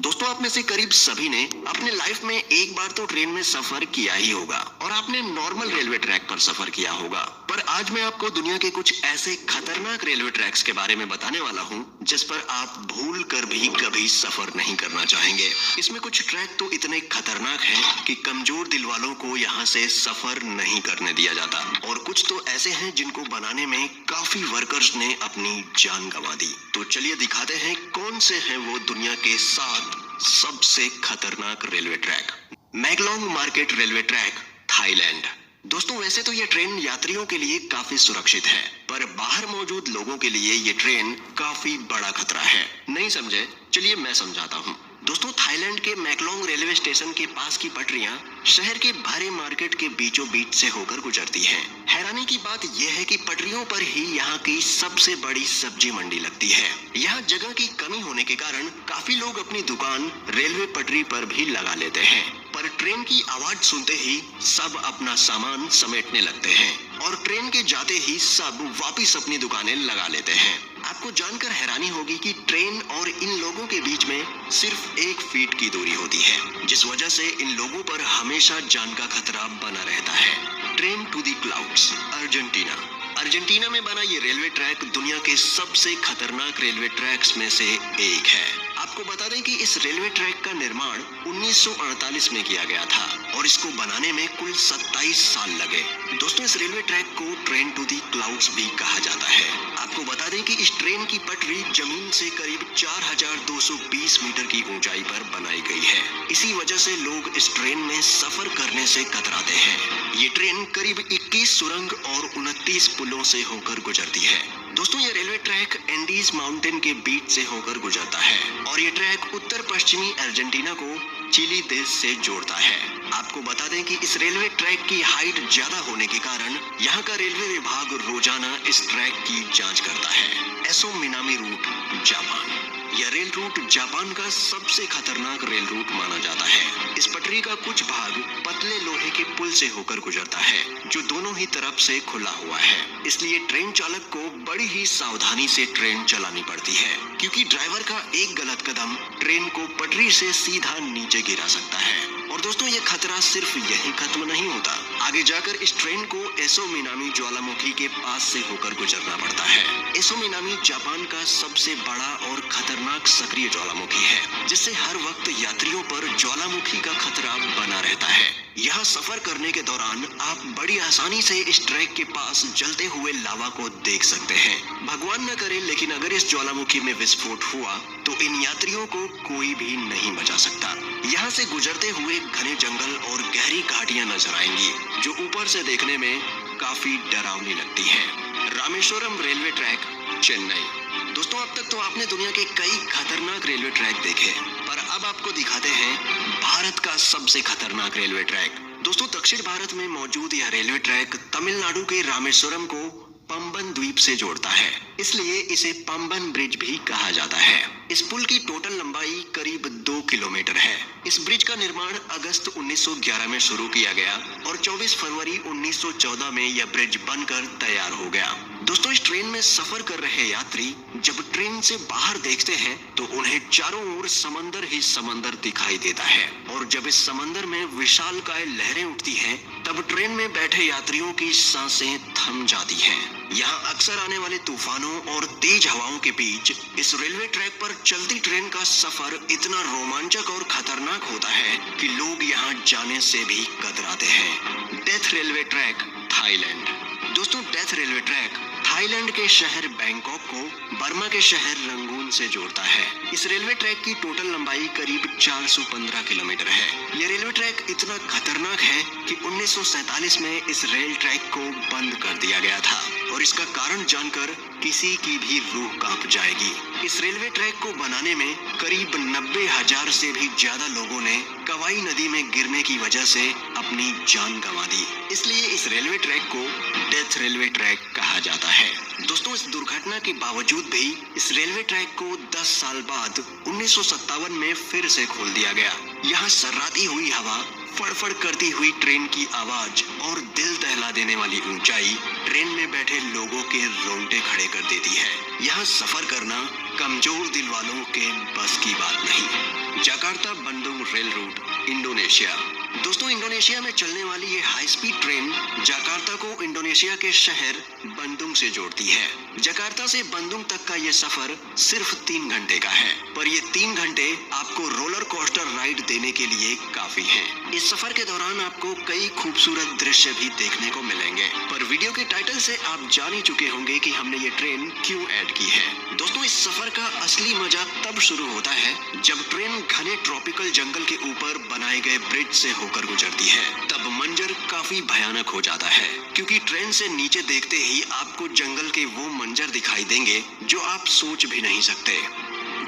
दोस्तों, आप में से करीब सभी ने अपने लाइफ में एक बार तो ट्रेन में सफर किया ही होगा और आपने नॉर्मल रेलवे ट्रैक पर सफर किया होगा। पर आज मैं आपको दुनिया के कुछ ऐसे खतरनाक रेलवे ट्रैक्स के बारे में बताने वाला हूँ जिस पर आप भूल कर भी कभी सफर नहीं करना चाहेंगे। इसमें कुछ ट्रैक तो इतने खतरनाक हैं कि कमजोर दिल वालों को यहाँ से सफर नहीं करने दिया जाता, और कुछ तो ऐसे हैं जिनको बनाने में काफी वर्कर्स ने अपनी जान गंवा दी। तो चलिए दिखाते हैं कौन से हैं वो दुनिया के 7 सबसे खतरनाक railway track. Maeklong market railway track, Thailand. दोस्तों, वैसे तो ये ट्रेन यात्रियों के लिए काफी सुरक्षित है, पर बाहर मौजूद लोगों के लिए ये ट्रेन काफी बड़ा खतरा है। नहीं समझे? चलिए मैं समझाता हूँ। दोस्तों, थाईलैंड के मैकलोंग रेलवे स्टेशन के पास की पटरियां शहर के भरे मार्केट के बीचों बीच से होकर गुजरती हैं। हैरानी की बात यह है कि पटरियों पर ही यहाँ की सबसे बड़ी सब्जी मंडी लगती है। यहाँ जगह की कमी होने के कारण काफी लोग अपनी दुकान रेलवे पटरी पर भी लगा लेते हैं, पर ट्रेन की आवाज सुनते ही सब अपना सामान समेटने लगते हैं और ट्रेन के जाते ही सब वापस अपनी दुकानें लगा लेते हैं। आपको जानकर हैरानी होगी कि ट्रेन और इन लोगों के बीच में सिर्फ 1 फीट की दूरी होती है, जिस वजह से इन लोगों पर हमेशा जान का खतरा बना रहता है। Train to the clouds, Argentina. Argentina में बना ये रेलवे ट्रैक दुनिया के सबसे खतरनाक रेलवे ट्रैक्स में से एक है। आपको बता दें कि इस रेलवे ट्रैक का निर्माण 1948 में किया गया था और इसको बनाने में कुल 27 साल लगे। दोस्तों, इस रेलवे ट्रैक को ट्रेन टू दी क्लाउड्स भी कहा जाता है। आपको बता दें कि इस ट्रेन की पटरी जमीन से करीब 4220 मीटर की ऊंचाई पर बनाई गई है। इसी वजह से लोग इस ट्रेन में सफर करने से कतराते हैं। ये ट्रेन करीब 21 सुरंग और 29 पुलों से होकर गुजरती है। दोस्तों, ये रेलवे ट्रैक एंडीज माउंटेन के बीच से होकर गुजरता है और ये ट्रैक उत्तर पश्चिमी अर्जेंटीना को चिली देश से जोड़ता है। आपको बता दें कि इस रेलवे ट्रैक की हाइट ज्यादा होने के कारण यहाँ का रेलवे विभाग रोजाना इस ट्रैक की जांच करता है। Aso Minami route, Japan. यह रेल रूट जापान का सबसे खतरनाक रेल रूट माना जाता है। इस पटरी का कुछ भाग पतले लोहे के पुल से होकर गुजरता है, जो दोनों ही तरफ से खुला हुआ है। इसलिए ट्रेन चालक को बड़ी ही सावधानी से ट्रेन चलानी पड़ती है, क्योंकि ड्राइवर का एक गलत कदम ट्रेन को पटरी से सीधा नीचे गिरा सकता है। और दोस्तों, ये खतरा सिर्फ यहीं खत्म नहीं होता। आगे जाकर इस ट्रेन को एसो मिनामी ज्वालामुखी के पास से होकर गुजरना पड़ता है। एसो मिनामी जापान का सबसे बड़ा और खतरनाक सक्रिय ज्वालामुखी है, जिससे हर वक्त यात्रियों पर ज्वालामुखी का खतरा बना रहता है। यहाँ सफर करने के दौरान आप बड़ी आसानी से इस ट्रैक के पास जलते हुए लावा को देख सकते हैं। भगवान न करे, लेकिन अगर इस ज्वालामुखी में विस्फोट हुआ तो इन यात्रियों को कोई भी नहीं बचा सकता। यहाँ से गुजरते हुए घने जंगल और गहरी घाटियां नजर आएंगी, जो ऊपर से देखने में काफी डरावनी लगती है। Rameswaram railway track, Chennai. दोस्तों, अब तक तो आपने दुनिया के कई खतरनाक रेलवे ट्रैक देखे, पर अब आपको दिखाते हैं भारत का सबसे खतरनाक रेलवे ट्रैक। दोस्तों, दक्षिण भारत में मौजूद यह रेलवे ट्रैक तमिलनाडु के रामेश्वरम को पंबन द्वीप से जोड़ता है, इसलिए इसे पंबन ब्रिज भी कहा जाता है। इस पुल की टोटल लंबाई करीब 2 किलोमीटर है। इस ब्रिज का निर्माण अगस्त 1911 में शुरू किया गया और 24 फरवरी 1914 में यह ब्रिज बनकर तैयार हो गया। दोस्तों, इस ट्रेन में सफर कर रहे यात्री जब ट्रेन से बाहर देखते हैं तो उन्हें चारों ओर समंदर ही समंदर दिखाई देता है, और जब इस समंदर में विशालकाय लहरें उठती हैं, तब ट्रेन में बैठे यात्रियों की सांसें थम जाती हैं। यहाँ अक्सर आने वाले तूफानों और तेज हवाओं के बीच इस रेलवे ट्रैक पर चलती ट्रेन का सफर इतना रोमांचक और खतरनाक होता है कि लोग यहाँ जाने से भी कतराते हैं। Death railway track, Thailand. दोस्तों, डेथ रेलवे ट्रैक थाईलैंड के शहर बैंकॉक को बर्मा के शहर रंगून से जोड़ता है। इस रेलवे ट्रैक की टोटल लंबाई करीब 415 किलोमीटर है। यह रेलवे ट्रैक इतना खतरनाक है कि 1947 में इस रेल ट्रैक को बंद कर दिया गया था, और इसका कारण जानकर किसी की भी रूह कांप जाएगी। इस रेलवे ट्रैक को बनाने में करीब 90,000 से भी ज्यादा लोगों ने कवाई नदी में गिरने की वजह से अपनी जान गंवा दी। इसलिए इस रेलवे ट्रैक को डेथ रेलवे ट्रैक कहा जाता है। दोस्तों, इस दुर्घटना के बावजूद भी इस रेलवे ट्रैक को 10 साल बाद 1957 में फिर से खोल दिया गया। यहाँ सर्राती हुई हवा, फड़फड़ करती हुई ट्रेन की आवाज और दिल दहला देने वाली ऊंचाई ट्रेन में बैठे लोगों के रोंगटे खड़े कर देती है। यहाँ सफर करना कमजोर दिल वालों के बस की बात नहीं। Jakarta Bandung rail route, Indonesia. दोस्तों, इंडोनेशिया में चलने वाली ये हाई स्पीड ट्रेन जकार्ता को इंडोनेशिया के शहर बंदुंग से जोड़ती है। जकार्ता से बंदुंग तक का ये सफर सिर्फ 3 घंटे का है, पर ये 3 घंटे आपको रोलर कोस्टर राइड देने के लिए काफी हैं। इस सफर के दौरान आपको कई खूबसूरत दृश्य भी देखने को मिलेंगे, पर वीडियो के टाइटल से आप जान ही चुके होंगे कि हमने ये ट्रेन क्यों ऐड की है। दोस्तों, इस सफर का असली मजा तब शुरू होता है जब ट्रेन घने ट्रॉपिकल जंगल के ऊपर बनाए गए ब्रिज से होकर गुजरती है। तब मंजर काफी भयानक हो जाता है, क्योंकि ट्रेन से नीचे देखते ही आपको जंगल के वो मंजर दिखाई देंगे जो आप सोच भी नहीं सकते।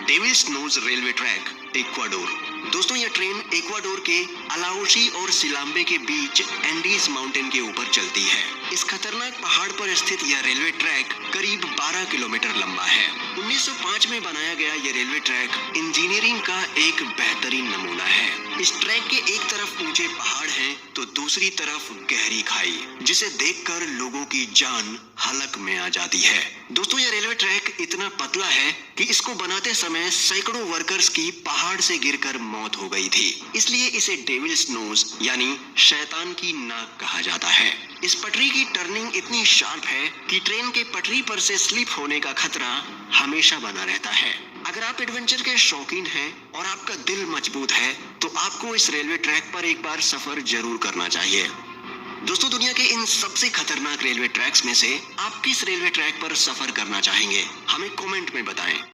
Devil's nose railway track, Ecuador. दोस्तों, यह ट्रेन इक्वाडोर के अलाउशी और सिलाम्बे के बीच एंडीज माउंटेन के ऊपर चलती है। इस खतरनाक पहाड़ पर स्थित यह रेलवे ट्रैक करीब 12 किलोमीटर लंबा है। 1905 में बनाया गया यह रेलवे ट्रैक इंजीनियरिंग का एक बेहतरीन नमूना है। इस ट्रैक के एक तरफ ऊंचे पहाड़ हैं, तो दूसरी तरफ गहरी खाई, जिसे देखकर लोगों की जान हलक में आ जाती है। दोस्तों, यह रेलवे ट्रैक इतना पतला है कि इसको बनाते समय सैकड़ों वर्कर्स की पहाड़ से गिरकर मौत हो गई थी। इसलिए इसे डेविल्स नोज यानी शैतान की नाक कहा जाता है। इस पटरी की टर्निंग इतनी शार्प है कि ट्रेन के पटरी पर से स्लिप होने का खतरा हमेशा बना रहता है। अगर आप एडवेंचर के शौकीन हैं और आपका दिल मजबूत है, तो आपको इस रेलवे ट्रैक पर एक बार सफर जरूर करना चाहिए। दोस्तों, दुनिया के इन सबसे खतरनाक रेलवे ट्रैक्स में से आप किस रेलवे ट्रैक पर सफर करना चाहेंगे, हमें कमेंट में बताएं।